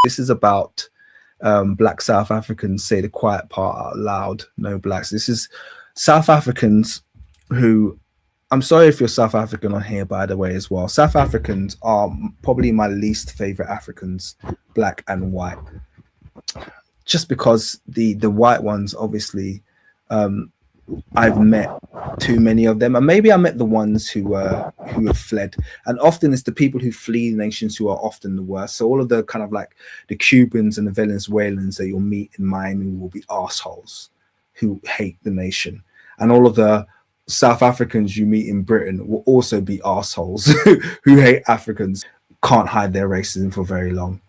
This is about black South Africans. Say the quiet part out loud. No blacks. This is South Africans who, I'm sorry if you're South African on here, by the way, as well. South Africans are probably my least favorite Africans, black and white, just because the white ones, obviously, I've met too many of them, and maybe I met the ones who have fled, and often it's the people who flee nations who are often the worst. So all of the kind of like the Cubans and the Venezuelans that you'll meet in Miami will be assholes who hate the nation, and all of the South Africans you meet in Britain will also be assholes who hate Africans, can't hide their racism for very long,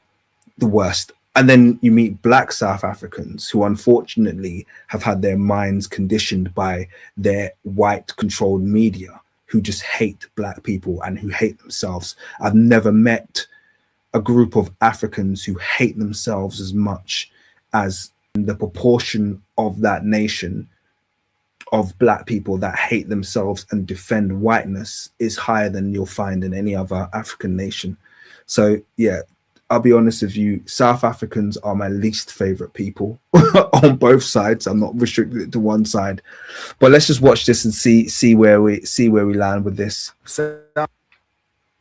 the worst. And then you meet black South Africans who unfortunately have had their minds conditioned by their white controlled media, who just hate black people and who hate themselves. I've never met a group of Africans who hate themselves as much as the proportion of that nation of black people that hate themselves and defend whiteness is higher than you'll find in any other African nation. So yeah, I'll be honest with you, South Africans are my least favorite people on both sides. I'm not restricted to one side, but let's just watch this and see where we land with this. South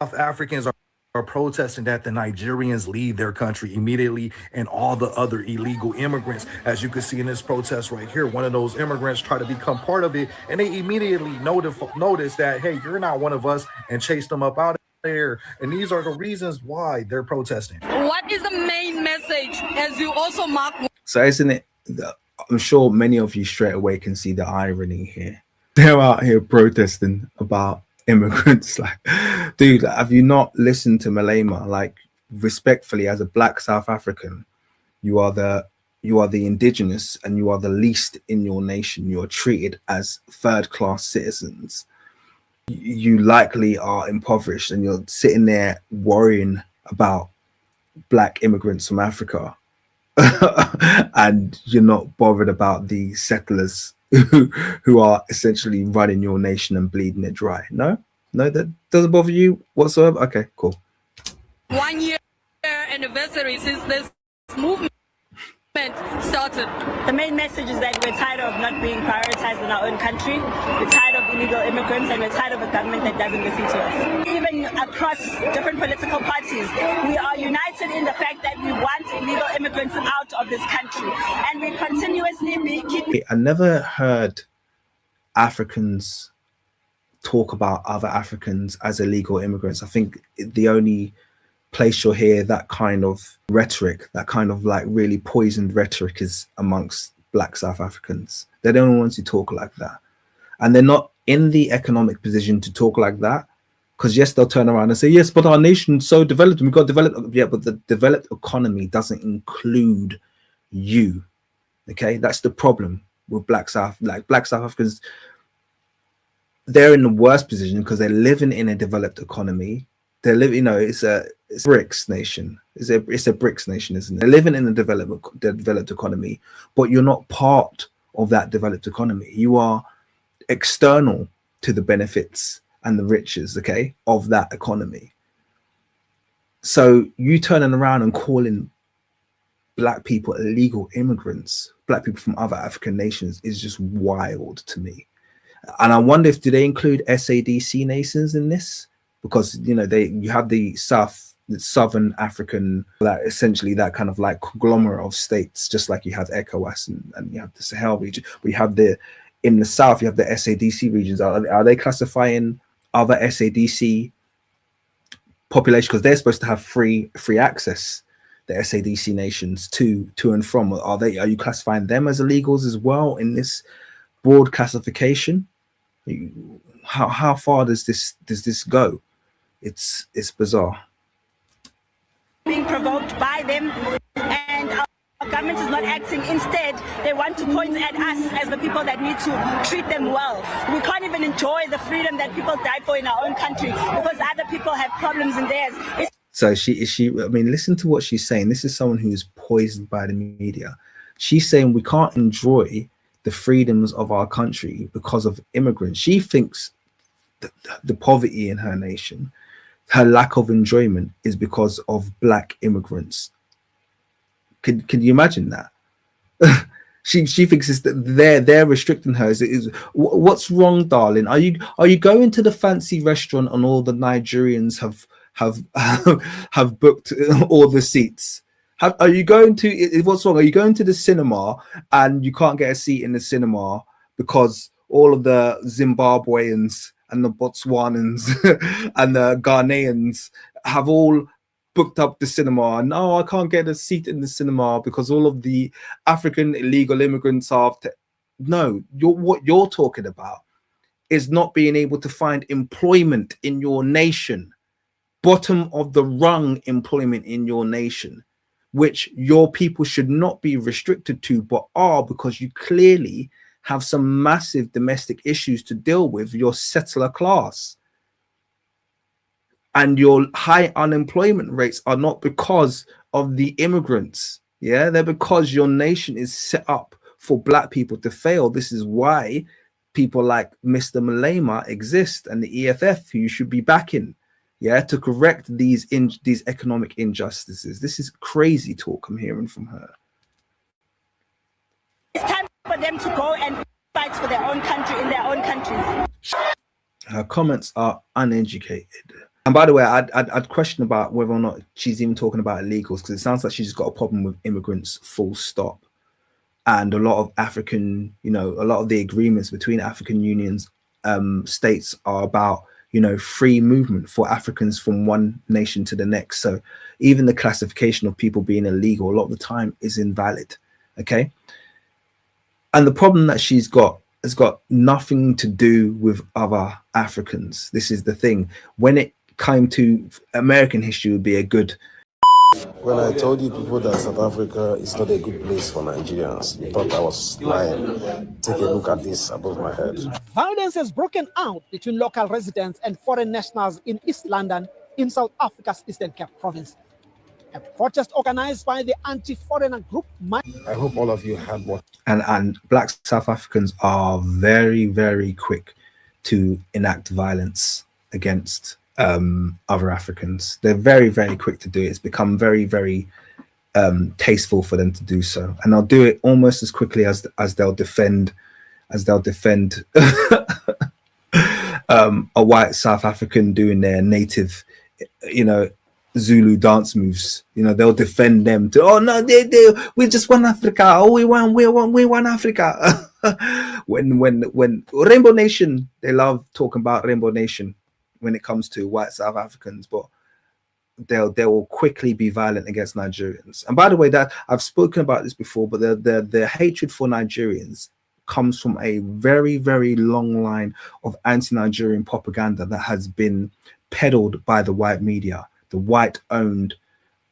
Africans are protesting that the Nigerians leave their country immediately, and all the other illegal immigrants. As you can see in this protest right here, one of those immigrants try to become part of it, and they immediately notice that, hey, you're not one of us, and chase them up out there. And these are the reasons why they're protesting. What is the main message as you also mark? So isn't it, I'm sure many of you straight away can see the irony here. They're out here protesting about immigrants. Like, dude, have you not listened to Malema? Like, respectfully, as a black South African, you are the indigenous, and you are the least in your nation. You are treated as third-class citizens. You likely are impoverished, and you're sitting there worrying about black immigrants from Africa and you're not bothered about the settlers who are essentially running your nation and bleeding it dry. No, that doesn't bother you whatsoever. Okay, cool. 1 year anniversary since this movement started. The main message is that we're tired of not being prioritized in our own country. We're tired of illegal immigrants, and we're tired of a government that doesn't listen to us. Even across different political parties, we are united in the fact that we want illegal immigrants out of this country, and we continuously keep. I never heard Africans talk about other Africans as illegal immigrants. I think the only place you'll hear that kind of rhetoric, that kind of like really poisoned rhetoric, is amongst black South Africans. They're the only ones who talk like that, and they're not in the economic position to talk like that, because yes, they'll turn around and say, yes, but our nation's so developed and we've got developed. Yeah, but the developed economy doesn't include you. Okay, that's the problem with black South Africans. They're in the worst position because they're living in a developed economy. They're living, it's a BRICS nation. It's a BRICS nation, isn't it? They're living in a developed economy, but you're not part of that developed economy. You are external to the benefits and the riches, okay, of that economy. So you turning around and calling black people illegal immigrants, black people from other African nations, is just wild to me. And I wonder if, do they include SADC nations in this? Because you have the Southern African, that essentially that kind of like conglomerate of states, just like you have ECOWAS and you have the Sahel region. We have in the south, you have the SADC regions. Are they classifying other SADC population, because they're supposed to have free access, the SADC nations to and from? Are you classifying them as illegals as well in this broad classification? How far does this go? It's bizarre. Being provoked by them, and our government is not acting. Instead, they want to point at us as the people that need to treat them well. We can't even enjoy the freedom that people died for in our own country because other people have problems in theirs. So I mean, listen to what she's saying. This is someone who is poisoned by the media. She's saying we can't enjoy the freedoms of our country because of immigrants. She thinks that the poverty in her nation, her lack of enjoyment, is because of black immigrants. Can you imagine that? She thinks it's that they're restricting her. What's wrong, darling? Are you going to the fancy restaurant and all the Nigerians have have booked all the seats? Are you going to? What's wrong? Are you going to the cinema and you can't get a seat in the cinema because all of the Zimbabweans and the Botswanans and the Ghanaians have all booked up the cinema, and no, I can't get a seat in the cinema because all of the African illegal immigrants are. No, what you're talking about is not being able to find employment in your nation, bottom of the rung employment in your nation, which your people should not be restricted to, but are, because you clearly have some massive domestic issues to deal with, your settler class. And your high unemployment rates are not because of the immigrants. Yeah, they're because your nation is set up for black people to fail. This is why people like Mr. Malema exist, and the EFF, who you should be backing, yeah, to correct these economic injustices. This is crazy talk I'm hearing from her. It's time for them to go and fight for their own country in their own countries. Her comments are uneducated. And by the way, I'd question about whether or not she's even talking about illegals, because it sounds like she's got a problem with immigrants, full stop. And a lot of African, a lot of the agreements between African unions, states are about, free movement for Africans from one nation to the next. So even the classification of people being illegal a lot of the time is invalid. Okay. And the problem that she's got has got nothing to do with other Africans. This is the thing. When it came to American history, would be a good. When I told you people that South Africa is not a good place for Nigerians, you thought I was lying. Take a look at this above my head. Violence has broken out between local residents and foreign nationals in East London, in South Africa's Eastern Cape province. A protest organized by the anti-foreigner group. I hope all of you had what. And black South Africans are very, very quick to enact violence against other Africans. They're very, very quick to do it. It's become very, very tasteful for them to do so, and they'll do it almost as quickly as they'll defend a white South African doing their native, Zulu dance moves. They'll defend them to, oh no, we just want Africa. Oh, we want Africa. when Rainbow Nation, they love talking about Rainbow Nation when it comes to white South Africans, but they will quickly be violent against Nigerians. And by the way, that I've spoken about this before, but the hatred for Nigerians comes from a very, very long line of anti-Nigerian propaganda that has been peddled by the white media, the white-owned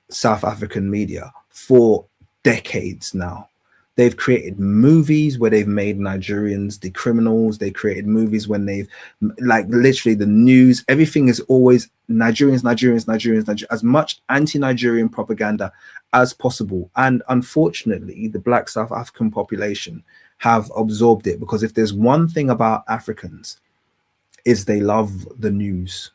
South African media, for decades now. They've created movies where they've made Nigerians the criminals. They created movies when they've, like, literally the news, everything is always Nigerians, as much anti-Nigerian propaganda as possible. And unfortunately, the black South African population have absorbed it, because if there's one thing about Africans, is they love the news.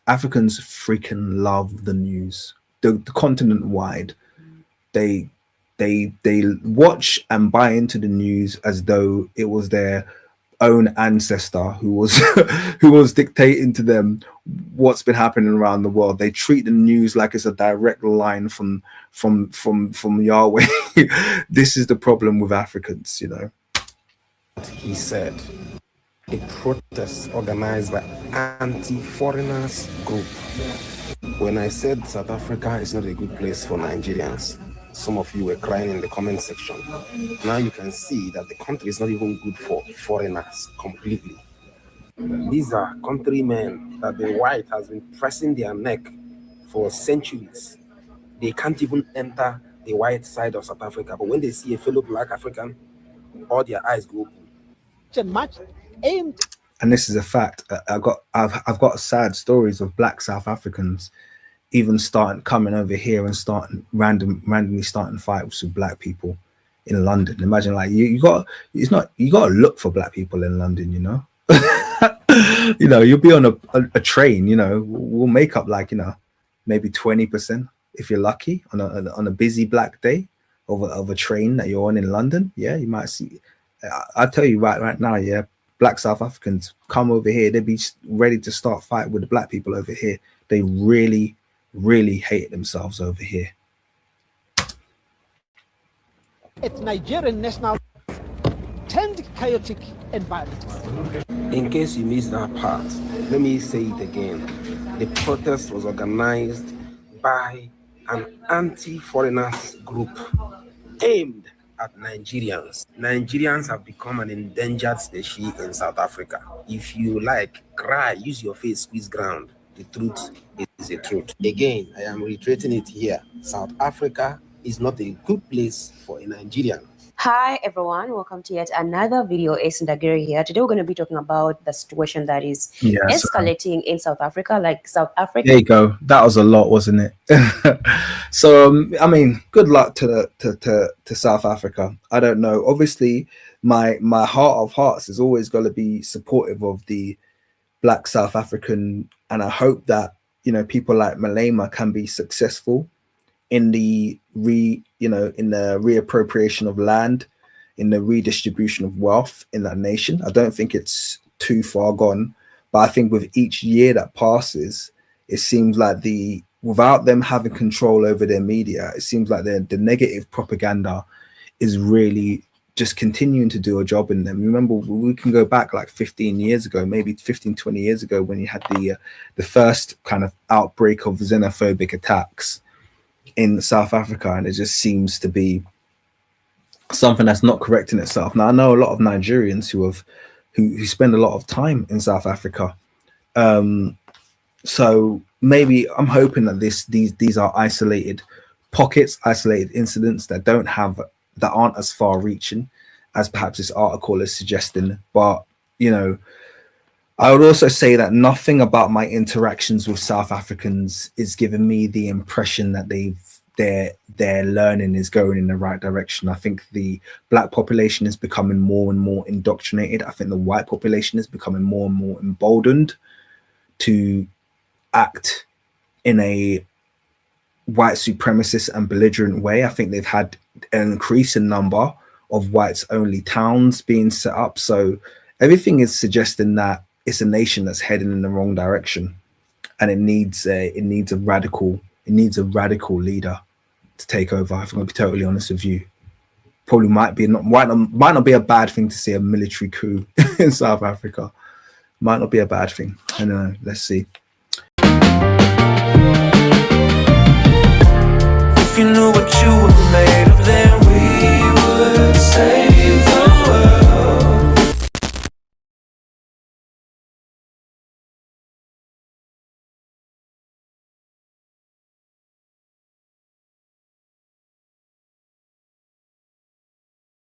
Africans freaking love the news. The continent wide, they watch and buy into the news as though it was their own ancestor who was who was dictating to them what's been happening around the world. They treat the news like it's a direct line from Yahweh. This is the problem with Africans, He said, a protest organized by anti-foreigners group. When I said South Africa is not a good place for Nigerians, some of you were crying in the comment section. Now you can see that the country is not even good for foreigners completely. These are countrymen that the white has been pressing their neck for centuries. They can't even enter the white side of South Africa, but when they see a fellow black African, all their eyes go open. Much aimed. And this is a fact. I've got sad stories of black South Africans even coming over here and randomly starting fights with black people in London. Imagine, like, you got to look for black people in London, you'll be on a train, we'll make up, like, maybe 20% if you're lucky on a busy black day. of a train that you're on in London, yeah, you might see. I tell you right now, yeah, black South Africans come over here, they'd be ready to start fight with the black people over here. They really, really hate themselves over here. At Nigerian national turned chaotic environment. In case you missed that part, let me say it again. The protest was organized by an anti-foreigners group aimed at Nigerians. Nigerians have become an endangered species in South Africa. If you like, cry, use your face, squeeze ground. The truth is the truth. Again, I am reiterating it here. South Africa is not a good place for a Nigerian. Hi everyone, welcome to yet another video. Escalating here. Today we're going to be talking about the situation that is escalating in South Africa, like South Africa. There you go. That was a lot, wasn't it? So I mean, good luck to South Africa. I don't know. Obviously, my heart of hearts is always going to be supportive of the black South African, and I hope that, you know, people like Malema can be successful in the reappropriation of land, in the redistribution of wealth in that nation. I don't think it's too far gone, but I think with each year that passes, it seems like without them having control over their media, it seems like the negative propaganda is really just continuing to do a job in them. Remember, we can go back like 15 years ago, maybe 15, 20 years ago, when you had the first kind of outbreak of xenophobic attacks in South Africa, and it just seems to be something that's not correcting itself. Now, I know a lot of Nigerians who spend a lot of time in South Africa, so maybe I'm hoping that these are isolated pockets, isolated incidents that aren't as far-reaching as perhaps this article is suggesting. But you know, I would also say that nothing about my interactions with South Africans is giving me the impression that their learning is going in the right direction. I think the black population is becoming more and more indoctrinated. I think the white population is becoming more and more emboldened to act in a white supremacist and belligerent way. I think they've had an increasing number of whites only towns being set up. So everything is suggesting that it's a nation that's heading in the wrong direction, and it needs a radical leader to take over. If I'm going to be totally honest with you, probably might not be a bad thing to see a military coup in South Africa. Might not be a bad thing. I don't know. Let's see.